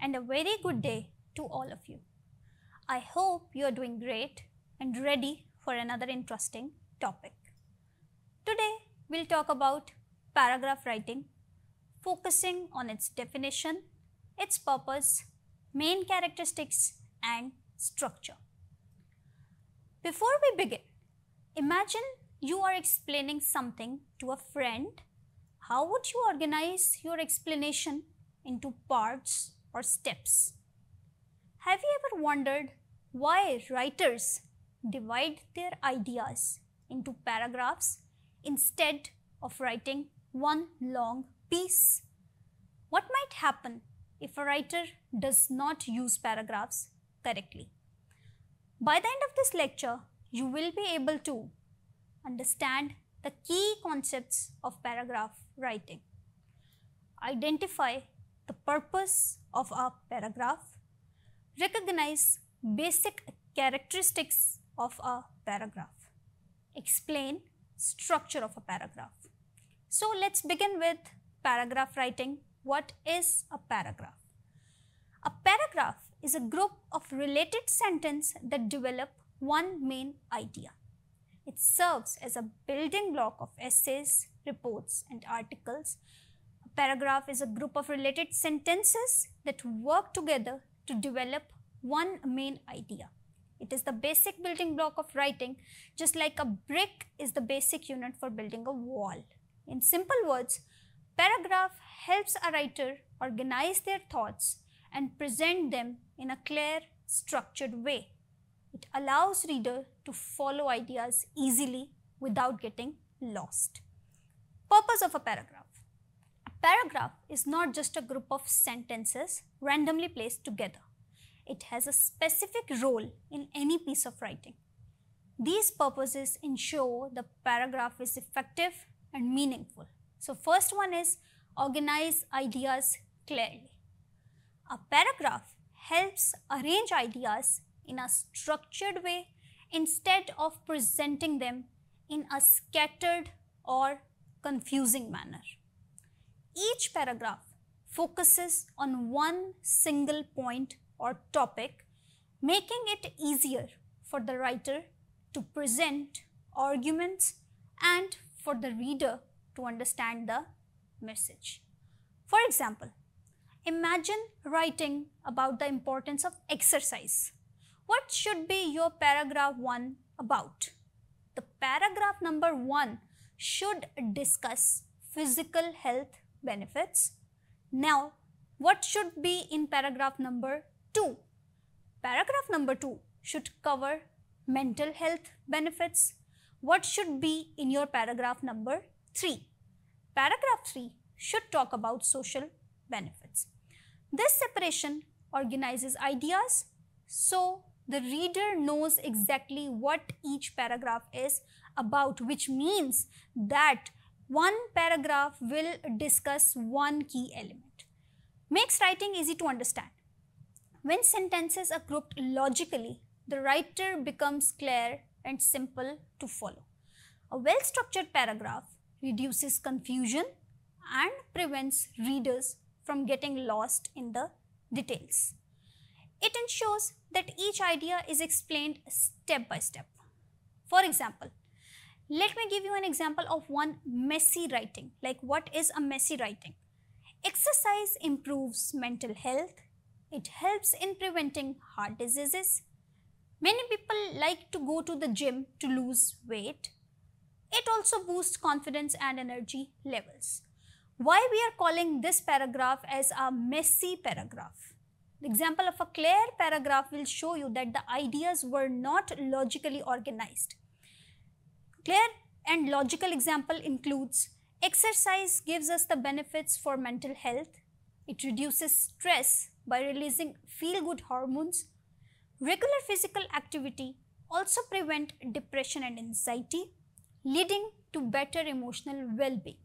and a very good day to all of you. I hope you are doing great and ready for another interesting topic. Today we'll talk about paragraph writing, focusing on its definition, its purpose, main characteristics and structure. Before we begin, imagine you are explaining something to a friend. How would you organize your explanation into parts or steps? Have you ever wondered why writers divide their ideas into paragraphs instead of writing one long piece? What might happen if a writer does not use paragraphs correctly? By the end of this lecture, you will be able to understand the key concepts of paragraph writing, identify the purpose of a paragraph, recognize basic characteristics of a paragraph, explain structure of a paragraph. So let's begin with paragraph writing. What is a paragraph? A paragraph is a group of related sentences that develop one main idea. It serves as a building block of essays, reports and articles. A paragraph is a group of related sentences that work together to develop one main idea. It is the basic building block of writing, just like a brick is the basic unit for building a wall. In simple words, paragraph helps a writer organize their thoughts and present them in a clear, structured way. It allows reader to follow ideas easily without getting lost. Purpose of a paragraph. A paragraph is not just a group of sentences randomly placed together. It has a specific role in any piece of writing. These purposes ensure the paragraph is effective and meaningful. So first one is organize ideas clearly. A paragraph helps arrange ideas in a structured way instead of presenting them in a scattered or confusing manner. Each paragraph focuses on one single point or topic, making it easier for the writer to present arguments and for the reader to understand the message. For example, imagine writing about the importance of exercise. What should be your paragraph 1 about? The paragraph number 1 should discuss physical health benefits. Now, what should be in paragraph number 2? Paragraph number 2 should cover mental health benefits. What should be in your paragraph number 3? Paragraph 3 should talk about social benefits. This separation organizes ideas so the reader knows exactly what each paragraph is about, which means that one paragraph will discuss one key element. Makes writing easy to understand. When sentences are grouped logically, the writer becomes clear and simple to follow. A well-structured paragraph reduces confusion and prevents readers from getting lost in the details. It ensures that each idea is explained step by step. For example, let me give you an example of one messy writing. Like, what is a messy writing? Exercise improves mental health. It helps in preventing heart diseases. Many people like to go to the gym to lose weight. It also boosts confidence and energy levels. Why we are calling this paragraph as a messy paragraph? The example of a clear paragraph will show you that the ideas were not logically organized. Clear and logical example includes exercise gives us the benefits for mental health. It reduces stress by releasing feel-good hormones. Regular physical activity also prevent depression and anxiety, leading to better emotional well-being.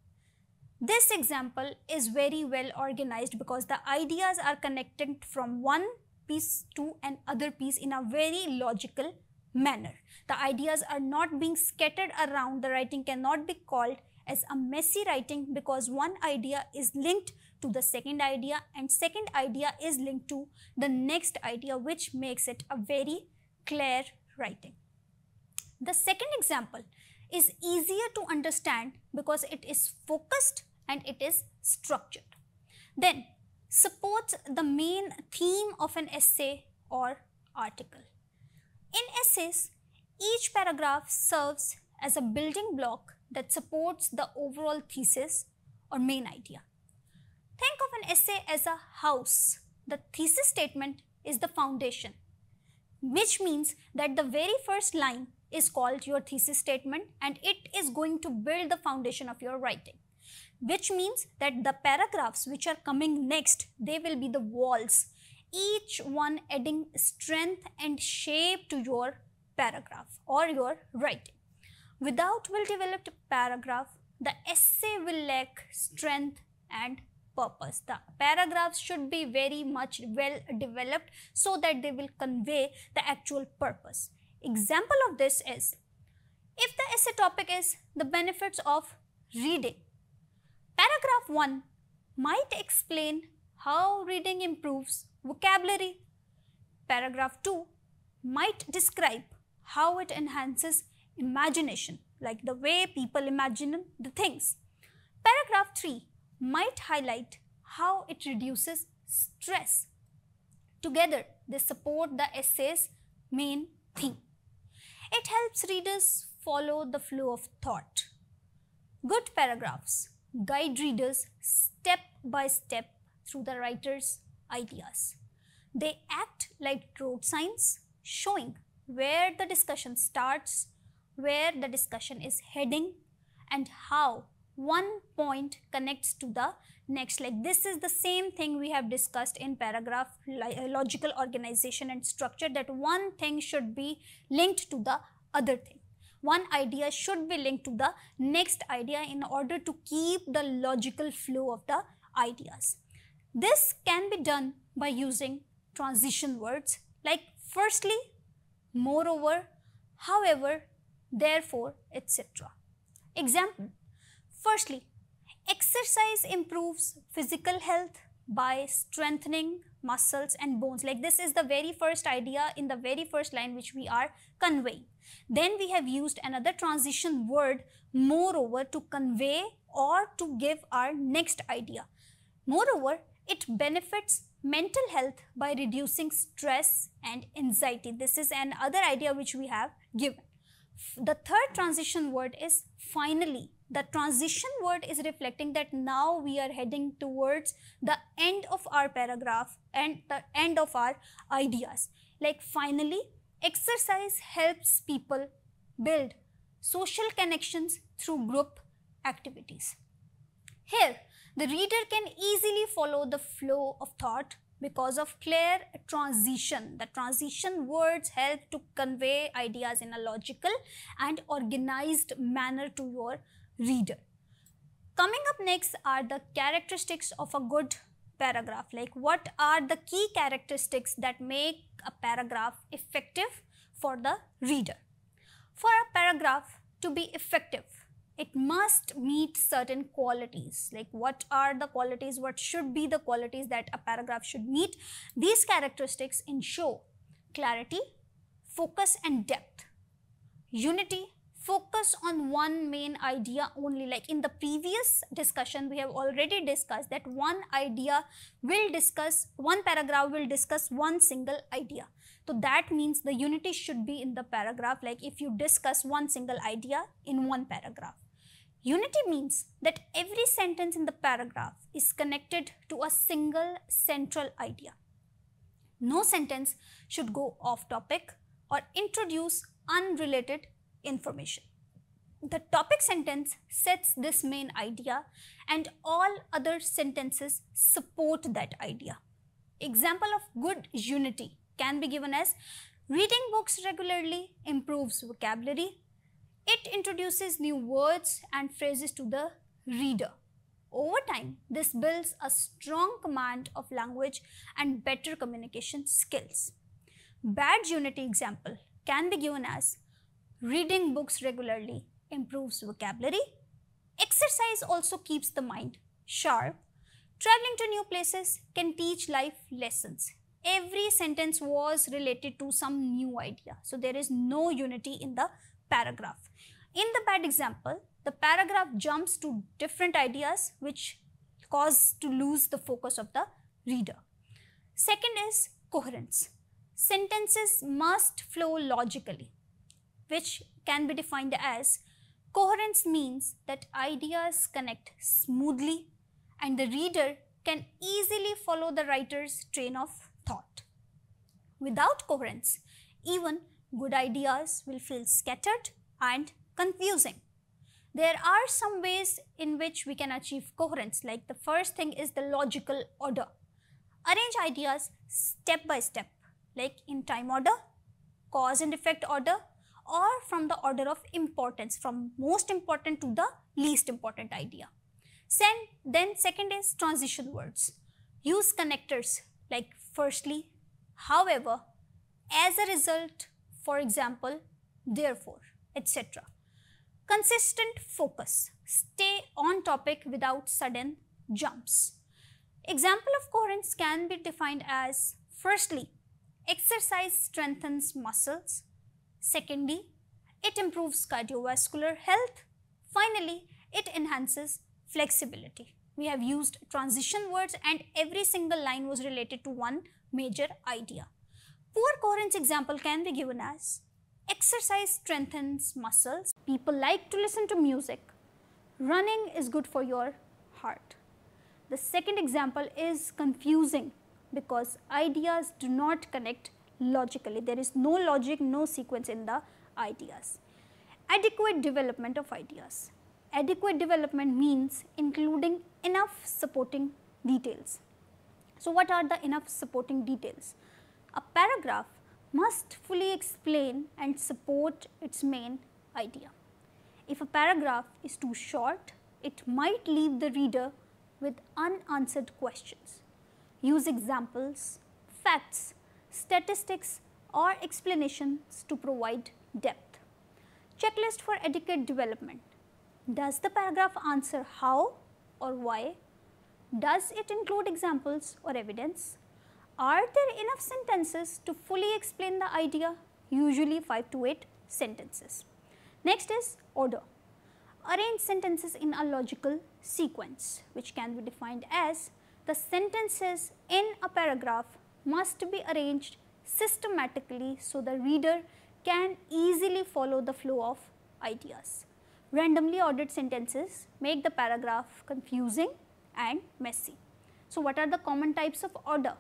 This example is very well organized because the ideas are connected from one piece to another piece in a very logical manner. The ideas are not being scattered around. The writing cannot be called as a messy writing because one idea is linked to the second idea, and second idea is linked to the next idea, which makes it a very clear writing. The second example is easier to understand because it is focused and it is structured. Then supports the main theme of an essay or article. In essays, each paragraph serves as a building block that supports the overall thesis or main idea. Think of an essay as a house. The thesis statement is the foundation, which means that the very first line is called your thesis statement and it is going to build the foundation of your writing, which means that the paragraphs which are coming next, they will be the walls, each one adding strength and shape to your paragraph or your writing. Without well-developed paragraph, the essay will lack strength and purpose. The paragraphs should be very much well developed so that they will convey the actual purpose. Example of this is, if the essay topic is the benefits of reading, paragraph 1 might explain how reading improves vocabulary. Paragraph 2 might describe how it enhances imagination, like the way people imagine the things. Paragraph 3 might highlight how it reduces stress. Together, they support the essay's main theme. It helps readers follow the flow of thought. Good paragraphs guide readers step by step through the writer's ideas. They act like road signs, showing where the discussion starts, where the discussion is heading, and how one point connects to the next. Like this is the same thing we have discussed in paragraph logical organization and structure, that one thing should be linked to the other thing. One idea should be linked to the next idea in order to keep the logical flow of the ideas. This can be done by using transition words like firstly, moreover, however, therefore, etc. Example: firstly, exercise improves physical health by strengthening muscles and bones. Like this is the very first idea in the very first line which we are conveying. Then we have used another transition word, moreover, to convey or to give our next idea. Moreover, it benefits mental health by reducing stress and anxiety. This is another idea which we have given. The third transition word is finally. The transition word is reflecting that now we are heading towards the end of our paragraph and the end of our ideas. Like finally, exercise helps people build social connections through group activities. Here, the reader can easily follow the flow of thought because of clear transition. The transition words help to convey ideas in a logical and organized manner to your reader. Coming up next are the characteristics of a good paragraph. Like what are the key characteristics that make a paragraph effective for the reader? For a paragraph to be effective, it must meet certain qualities. Like what are the qualities, what should be the qualities that a paragraph should meet? These characteristics ensure clarity, focus and depth, unity, focus on one main idea only. Like in the previous discussion, we have already discussed that one paragraph will discuss one single idea. So that means the unity should be in the paragraph, like if you discuss one single idea in one paragraph. Unity means that every sentence in the paragraph is connected to a single central idea. No sentence should go off topic or introduce unrelated information. The topic sentence sets this main idea and all other sentences support that idea. Example of good unity can be given as: reading books regularly improves vocabulary. It introduces new words and phrases to the reader. Over time, this builds a strong command of language and better communication skills. Bad unity example can be given as: reading books regularly improves vocabulary. Exercise also keeps the mind sharp. Traveling to new places can teach life lessons. Every sentence was related to some new idea. So there is no unity in the paragraph. In the bad example, the paragraph jumps to different ideas which cause to lose the focus of the reader. Second is coherence. Sentences must flow logically, which can be defined as coherence means that ideas connect smoothly and the reader can easily follow the writer's train of thought. Without coherence, even good ideas will feel scattered and confusing. There are some ways in which we can achieve coherence, like the first thing is the logical order. Arrange ideas step by step, like in time order, cause and effect order, or from the order of importance, from most important to the least important idea. Then second is transition words. Use connectors like firstly, however, as a result, for example, therefore, etc. Consistent focus. Stay on topic without sudden jumps. Example of coherence can be defined as firstly, exercise strengthens muscles. Secondly, it improves cardiovascular health. Finally, it enhances flexibility. We have used transition words and every single line was related to one major idea. Poor coherence example can be given as exercise strengthens muscles. People like to listen to music. Running is good for your heart. The second example is confusing because ideas do not connect logically. There is no logic, no sequence in the ideas. Adequate development of ideas. Adequate development means including enough supporting details. So what are the enough supporting details? A paragraph must fully explain and support its main idea. If a paragraph is too short, it might leave the reader with unanswered questions. Use examples, facts, statistics or explanations to provide depth. Checklist for adequate development. Does the paragraph answer how or why? Does it include examples or evidence? Are there enough sentences to fully explain the idea? Usually 5 to 8 sentences. Next is order. Arrange sentences in a logical sequence, which can be defined as the sentences in a paragraph must be arranged systematically so the reader can easily follow the flow of ideas. Randomly ordered sentences make the paragraph confusing and messy. So what are the common types of order?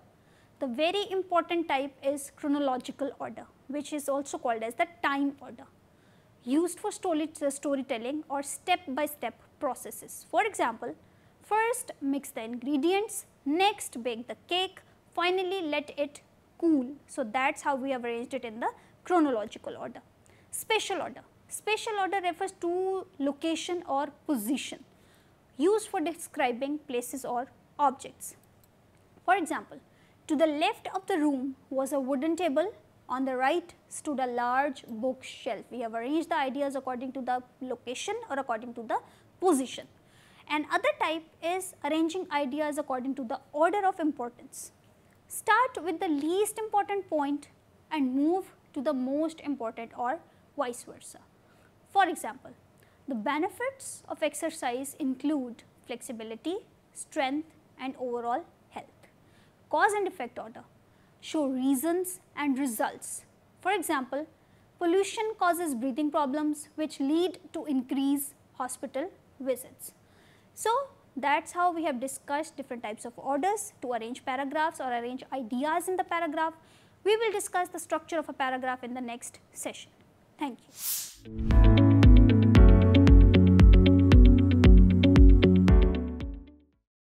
The very important type is chronological order, which is also called as the time order, used for storytelling or step-by-step processes. For example, first mix the ingredients, next bake the cake, finally let it cool. So that's how we have arranged it in the chronological order. Spatial order. Spatial order refers to location or position, used for describing places or objects. For example, to the left of the room was a wooden table, on the right stood a large bookshelf. We have arranged the ideas according to the location or according to the position. And other type is arranging ideas according to the order of importance. Start with the least important point and move to the most important or vice versa. For example, the benefits of exercise include flexibility, strength and overall health. Cause and effect order. Show reasons and results. For example, pollution causes breathing problems which lead to increased hospital visits. So that's how we have discussed different types of orders to arrange paragraphs or arrange ideas in the paragraph. We will discuss the structure of a paragraph in the next session. Thank you.